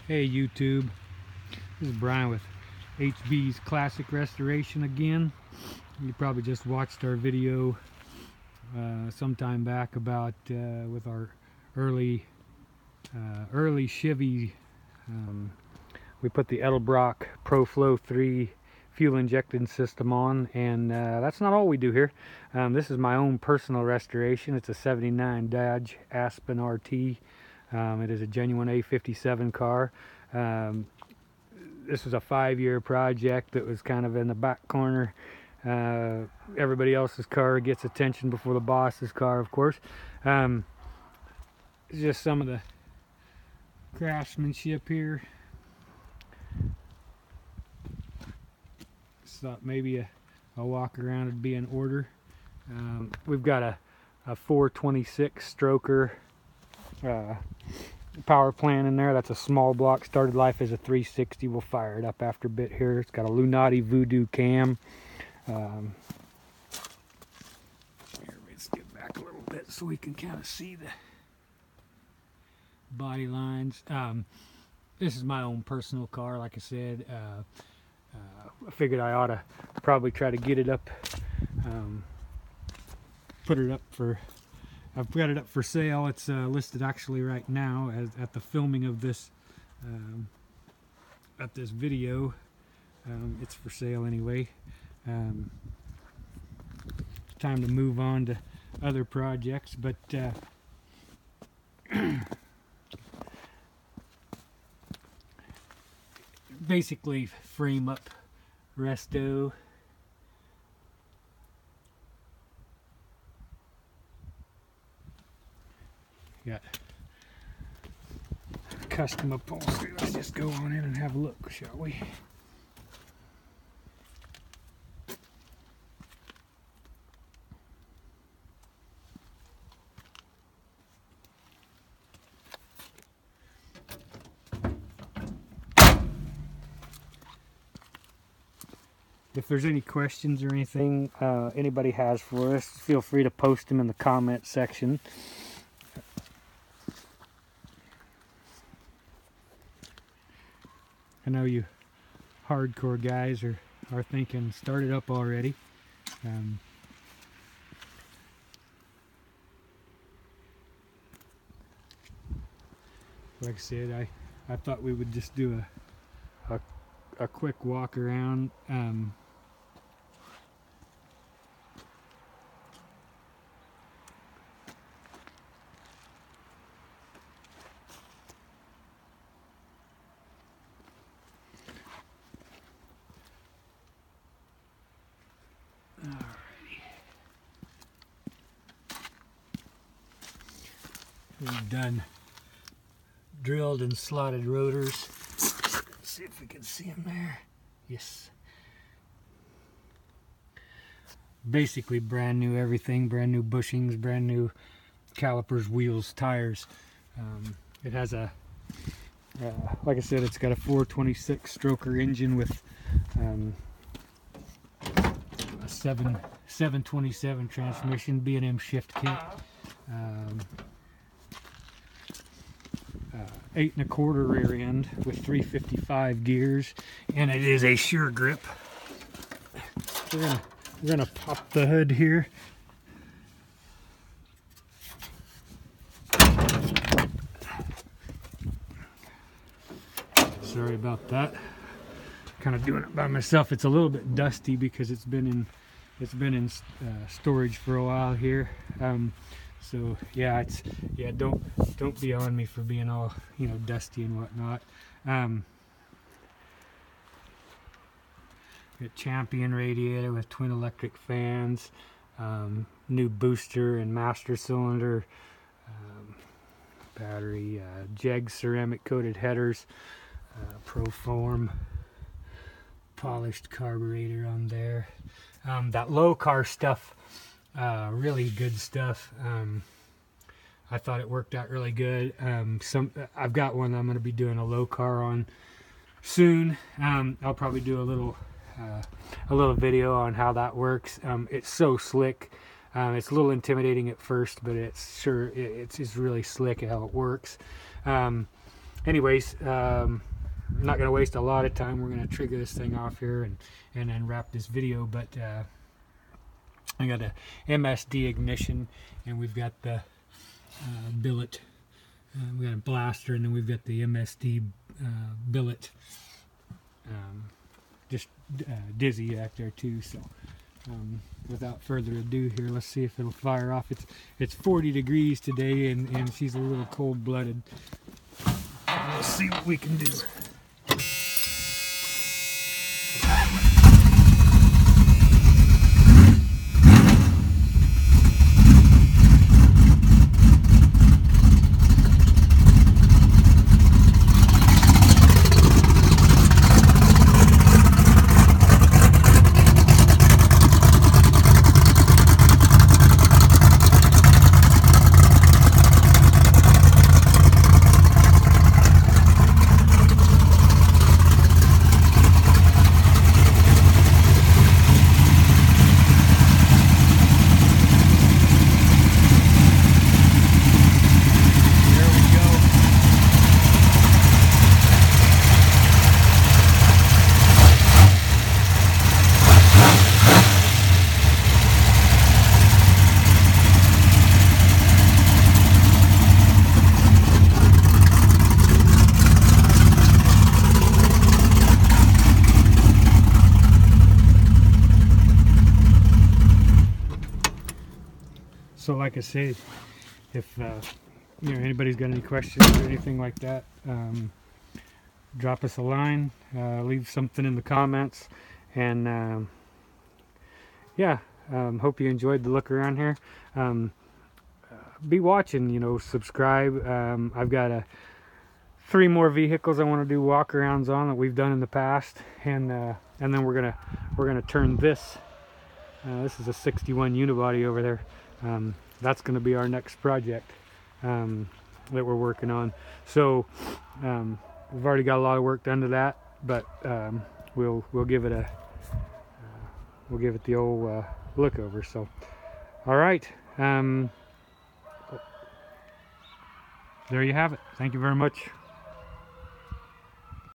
Hey YouTube, this is Brian with HBs Classic Restoration again. You probably just watched our video sometime back about with our early Chevy. We put the Edelbrock ProFlow 3 fuel injecting system on, and that's not all we do here. This is my own personal restoration. It's a 79 Dodge Aspen RT. It is a genuine A57 car. This was a 5-year project that was kind of in the back corner. Everybody else's car gets attention before the boss's car, of course. Just some of the craftsmanship here. Just thought maybe a walk around would be in order. We've got a 426 stroker power plant in there. That's a small block. Started life as a 360. We'll fire it up after a bit here. It's got a Lunati Voodoo cam. Here, let's get back a little bit so we can kind of see the body lines. This is my own personal car, like I said. I figured I ought to probably try to get it up, put it up for, I've got it up for sale. It's listed actually right now at the filming of this, at this video. It's for sale anyway. Time to move on to other projects, but basically frame up resto. Got custom upholstery. Let's just go on in and have a look, shall we? If there's any questions or anything anybody has for us, feel free to post them in the comment section. I know you hardcore guys are thinking, start it up already. Like I said, I thought we would just do a quick walk around. We've done drilled and slotted rotors. Let's see if we can see them there. Yes. Basically brand new everything, brand new bushings, brand new calipers, wheels, tires. It has a, like I said, it's got a 426 stroker engine with a 727 transmission, B&M shift kit. 8 1/4 rear end with 355 gears, and it is a sure grip. We're gonna pop the hood here. Sorry about that. Kind of doing it by myself. It's a little bit dusty because it's been in storage for a while here. So yeah, don't be on me for being all, you know, dusty and whatnot. Got Champion radiator with twin electric fans, new booster and master cylinder, battery, Jeg ceramic coated headers, Proform, polished carburetor on there. That low car stuff. Really good stuff. I thought it worked out really good. I've got one that I'm going to be doing a low car on soon. I'll probably do a little video on how that works. It's so slick. It's a little intimidating at first, but it's really slick at how it works. anyways, I'm not going to waste a lot of time. We're going to trigger this thing off here and then wrap this video. But I got a MSD ignition, and we've got the billet. We got a blaster, and then we've got the MSD billet. Just dizzy back there too. So without further ado, here, let's see if it'll fire off. It's 40 degrees today, and she's a little cold-blooded. Let's see what we can do. So like I say, if anybody's got any questions or anything like that, drop us a line, leave something in the comments, and yeah, hope you enjoyed the look around here. Be watching, subscribe. I've got 3 more vehicles I want to do walkarounds on that we've done in the past, and then we're gonna turn this. This is a 61 unibody over there. That's going to be our next project that we're working on. So we've already got a lot of work done to that, but we'll give it the old look over. So all right, there you have it. Thank you very much.